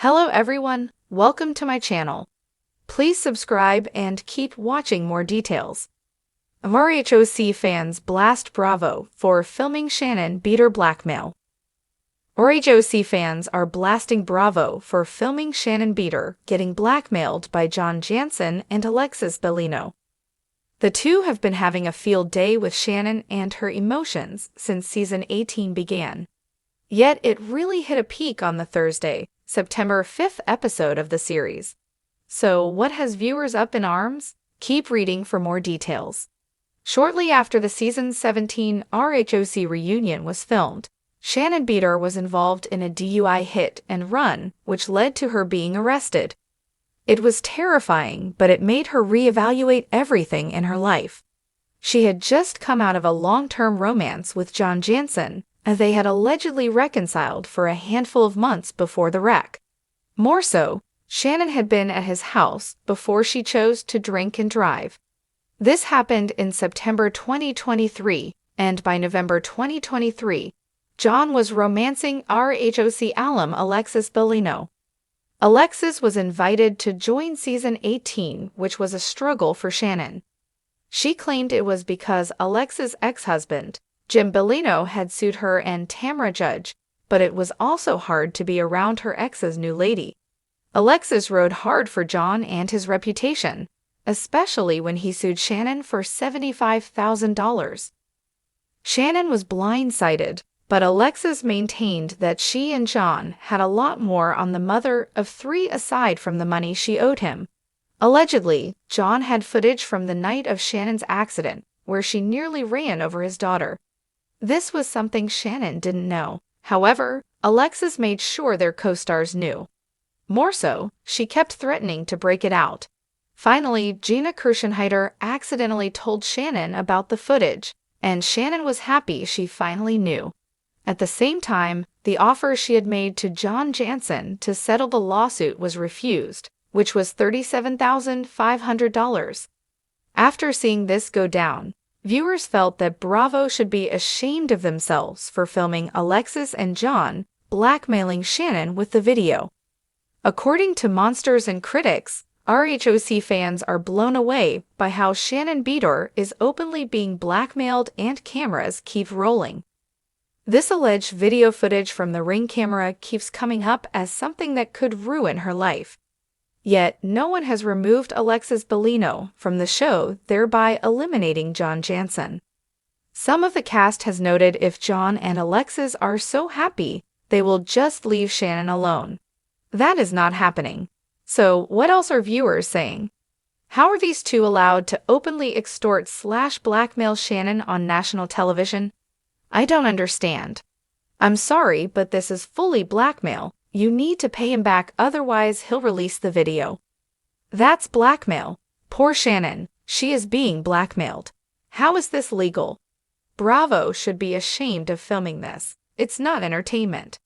Hello everyone, welcome to my channel. Please subscribe and keep watching more details. RHOC fans blast Bravo for filming Shannon Beador blackmail. RHOC fans are blasting Bravo for filming Shannon Beador getting blackmailed by John Jansen and Alexis Bellino. The two have been having a field day with Shannon and her emotions since season 18 began. Yet it really hit a peak on the Thursday, September 5th episode of the series. So what has viewers up in arms? Keep reading for more details. Shortly after the season 17 RHOC reunion was filmed, Shannon Beador was involved in a DUI hit and run, which led to her being arrested. It was terrifying, but it made her reevaluate everything in her life. She had just come out of a long-term romance with John Jansen, as they had allegedly reconciled for a handful of months before the wreck. More so, Shannon had been at his house before she chose to drink and drive. This happened in September 2023, and by November 2023, John was romancing RHOC alum Alexis Bellino. Alexis was invited to join season 18, which was a struggle for Shannon. She claimed it was because Alexis' ex-husband, Jim Bellino, had sued her and Tamra Judge, but it was also hard to be around her ex's new lady. Alexis rode hard for John and his reputation, especially when he sued Shannon for $75,000. Shannon was blindsided, but Alexis maintained that she and John had a lot more on the mother of three aside from the money she owed him. Allegedly, John had footage from the night of Shannon's accident, where she nearly ran over his daughter. This was something Shannon didn't know. However, Alexis made sure their co-stars knew. More so, she kept threatening to break it out. Finally, Gina Kirschenheiter accidentally told Shannon about the footage, and Shannon was happy she finally knew. At the same time, the offer she had made to John Jansen to settle the lawsuit was refused, which was $37,500. After seeing this go down, viewers felt that Bravo should be ashamed of themselves for filming Alexis and John blackmailing Shannon with the video. According to Monsters and Critics, RHOC fans are blown away by how Shannon Beador is openly being blackmailed and cameras keep rolling. This alleged video footage from the Ring camera keeps coming up as something that could ruin her life. Yet, no one has removed Alexis Bellino from the show, thereby eliminating John Jansen. Some of the cast has noted if John and Alexis are so happy, they will just leave Shannon alone. That is not happening. So, what else are viewers saying? How are these two allowed to openly extort/blackmail Shannon on national television? I don't understand. I'm sorry, but this is fully blackmail. You need to pay him back, otherwise he'll release the video. That's blackmail. Poor Shannon, she is being blackmailed. How is this legal? Bravo should be ashamed of filming this. It's not entertainment.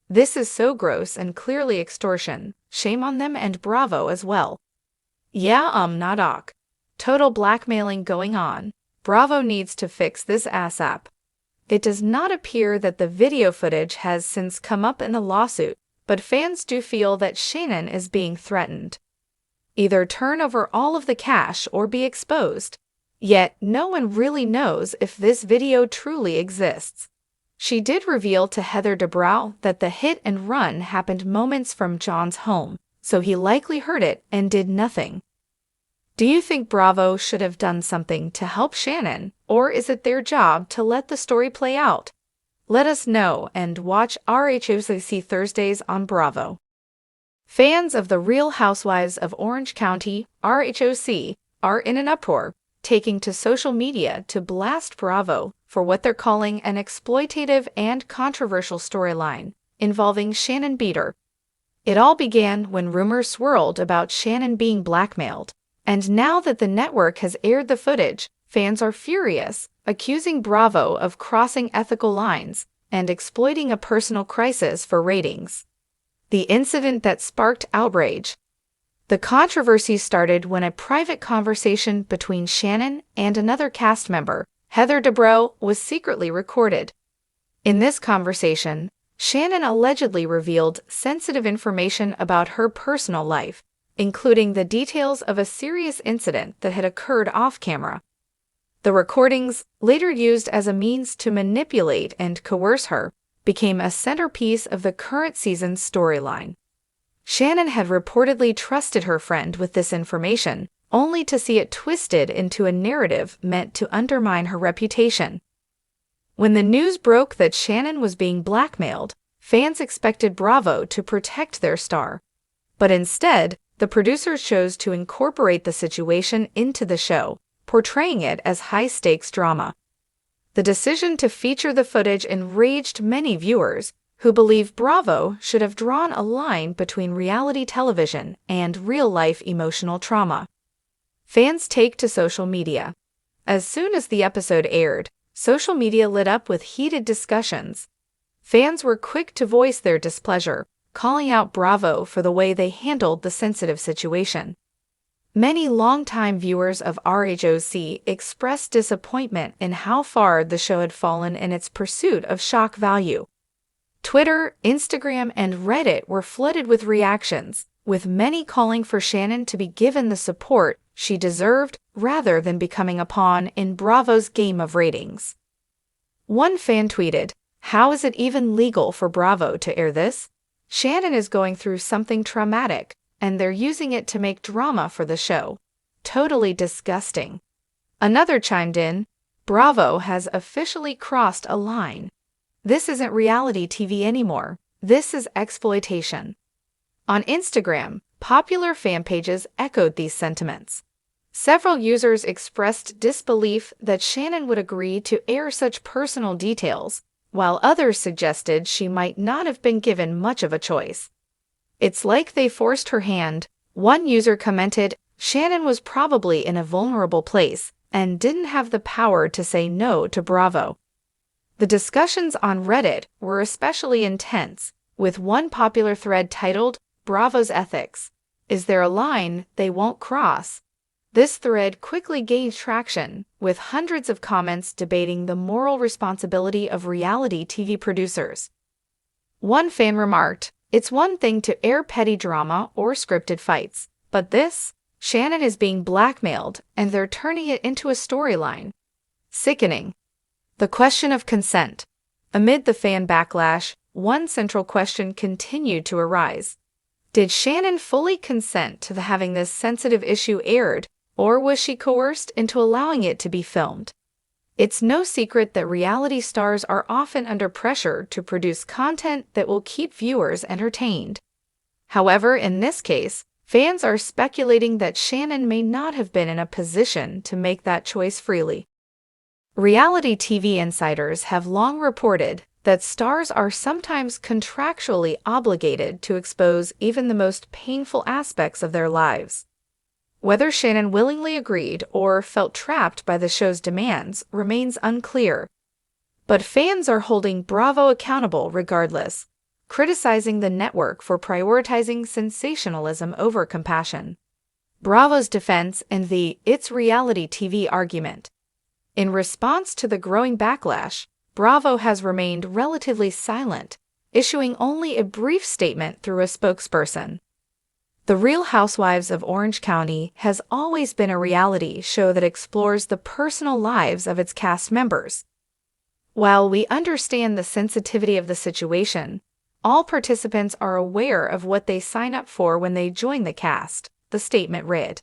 This is so gross and clearly extortion. Shame on them and Bravo as well. Yeah, not ok. Total blackmailing going on. Bravo needs to fix this ASAP. It does not appear that the video footage has since come up in the lawsuit, but fans do feel that Shannon is being threatened. Either turn over all of the cash or be exposed. Yet, no one really knows if this video truly exists. She did reveal to Heather Dubrow that the hit and run happened moments from John's home, so he likely heard it and did nothing. Do you think Bravo should have done something to help Shannon, or is it their job to let the story play out? Let us know and watch RHOC Thursdays on Bravo. Fans of the Real Housewives of Orange County, RHOC, are in an uproar, taking to social media to blast Bravo for what they're calling an exploitative and controversial storyline involving Shannon Beador. It all began when rumors swirled about Shannon being blackmailed, and now that the network has aired the footage, fans are furious, accusing Bravo of crossing ethical lines and exploiting a personal crisis for ratings. The incident that sparked outrage. The controversy started when a private conversation between Shannon and another cast member, Heather Dubrow, was secretly recorded. In this conversation, Shannon allegedly revealed sensitive information about her personal life, including the details of a serious incident that had occurred off-camera. The recordings, later used as a means to manipulate and coerce her, became a centerpiece of the current season's storyline. Shannon had reportedly trusted her friend with this information, only to see it twisted into a narrative meant to undermine her reputation. When the news broke that Shannon was being blackmailed, fans expected Bravo to protect their star. But instead, the producers chose to incorporate the situation into the show, portraying it as high-stakes drama. The decision to feature the footage enraged many viewers, who believe Bravo should have drawn a line between reality television and real-life emotional trauma. Fans take to social media. As soon as the episode aired, social media lit up with heated discussions. Fans were quick to voice their displeasure, calling out Bravo for the way they handled the sensitive situation. Many longtime viewers of RHOC expressed disappointment in how far the show had fallen in its pursuit of shock value. Twitter, Instagram, and Reddit were flooded with reactions, with many calling for Shannon to be given the support she deserved rather than becoming a pawn in Bravo's game of ratings. One fan tweeted, "How is it even legal for Bravo to air this? Shannon is going through something traumatic, and they're using it to make drama for the show. Totally disgusting." Another chimed in, "Bravo has officially crossed a line. This isn't reality TV anymore. This is exploitation." On Instagram, popular fan pages echoed these sentiments. Several users expressed disbelief that Shannon would agree to air such personal details, while others suggested she might not have been given much of a choice. "It's like they forced her hand." One user commented, "Shannon was probably in a vulnerable place and didn't have the power to say no to Bravo." The discussions on Reddit were especially intense, with one popular thread titled, "Bravo's Ethics. Is there a line they won't cross?" This thread quickly gained traction, with hundreds of comments debating the moral responsibility of reality TV producers. One fan remarked, "It's one thing to air petty drama or scripted fights, but this? Shannon is being blackmailed, and they're turning it into a storyline. Sickening." The question of consent. Amid the fan backlash, one central question continued to arise. Did Shannon fully consent to having this sensitive issue aired, or was she coerced into allowing it to be filmed? It's no secret that reality stars are often under pressure to produce content that will keep viewers entertained. However, in this case, fans are speculating that Shannon may not have been in a position to make that choice freely. Reality TV insiders have long reported that stars are sometimes contractually obligated to expose even the most painful aspects of their lives. Whether Shannon willingly agreed or felt trapped by the show's demands remains unclear. But fans are holding Bravo accountable regardless, criticizing the network for prioritizing sensationalism over compassion. Bravo's defense in the "it's reality TV" argument. In response to the growing backlash, Bravo has remained relatively silent, issuing only a brief statement through a spokesperson. The Real Housewives of Orange County has always been a reality show that explores the personal lives of its cast members. While we understand the sensitivity of the situation, all participants are aware of what they sign up for when they join the cast, the statement read.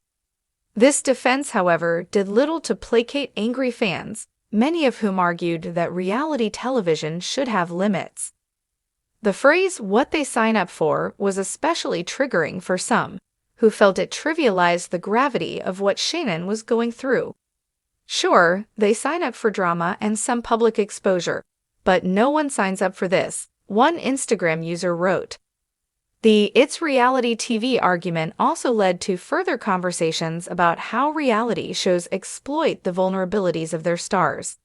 This defense, however, did little to placate angry fans, many of whom argued that reality television should have limits. The phrase "what they sign up for" was especially triggering for some, who felt it trivialized the gravity of what Shannon was going through. Sure, they sign up for drama and some public exposure, but no one signs up for this, one Instagram user wrote. The "it's reality TV" argument also led to further conversations about how reality shows exploit the vulnerabilities of their stars.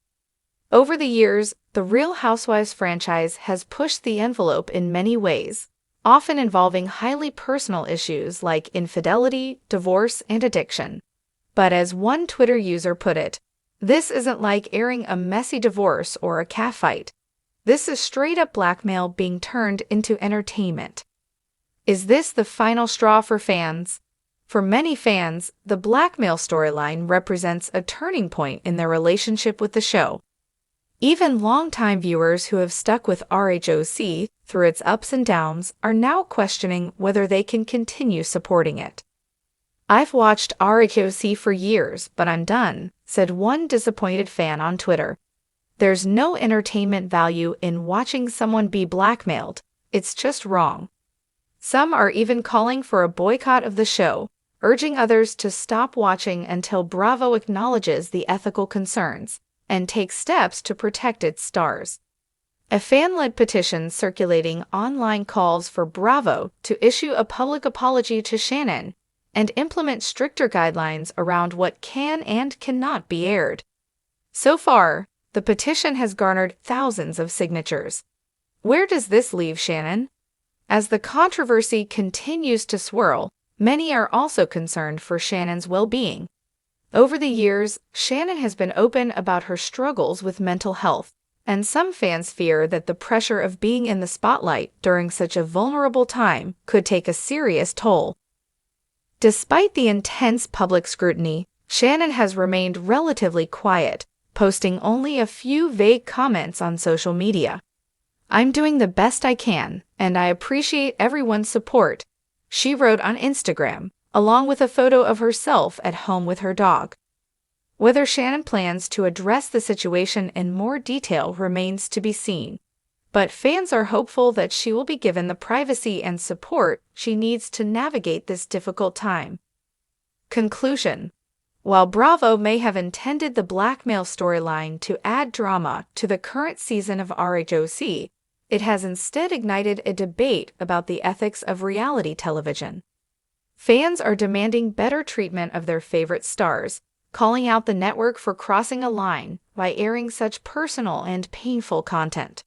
Over the years, the Real Housewives franchise has pushed the envelope in many ways, often involving highly personal issues like infidelity, divorce, and addiction. But as one Twitter user put it, "This isn't like airing a messy divorce or a catfight. This is straight-up blackmail being turned into entertainment. Is this the final straw for fans? For many fans, the Blackmail storyline represents a turning point in their relationship with the show. Even longtime viewers who have stuck with RHOC through its ups and downs are now questioning whether they can continue supporting it. "I've watched RHOC for years, but I'm done," said one disappointed fan on Twitter. "There's no entertainment value in watching someone be blackmailed. It's just wrong." Some are even calling for a boycott of the show, urging others to stop watching until Bravo acknowledges the ethical concerns and takes steps to protect its stars. A fan-led petition circulating online calls for Bravo to issue a public apology to Shannon and implement stricter guidelines around what can and cannot be aired. So far, the petition has garnered thousands of signatures. Where does this leave Shannon? As the controversy continues to swirl, many are also concerned for Shannon's well-being. Over the years, Shannon has been open about her struggles with mental health, and some fans fear that the pressure of being in the spotlight during such a vulnerable time could take a serious toll. Despite the intense public scrutiny, Shannon has remained relatively quiet, posting only a few vague comments on social media. "I'm doing the best I can, and I appreciate everyone's support," she wrote on Instagram, along with a photo of herself at home with her dog. Whether Shannon plans to address the situation in more detail remains to be seen, but fans are hopeful that she will be given the privacy and support she needs to navigate this difficult time. Conclusion: while Bravo may have intended the Blackmail storyline to add drama to the current season of RHOC, it has instead ignited a debate about the ethics of reality television. Fans are demanding better treatment of their favorite stars, calling out the network for crossing a line by airing such personal and painful content.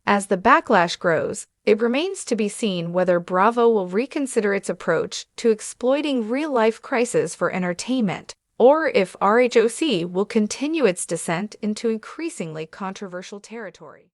As the backlash grows, it remains to be seen whether Bravo will reconsider its approach to exploiting real-life crises for entertainment, or if RHOC will continue its descent into increasingly controversial territory.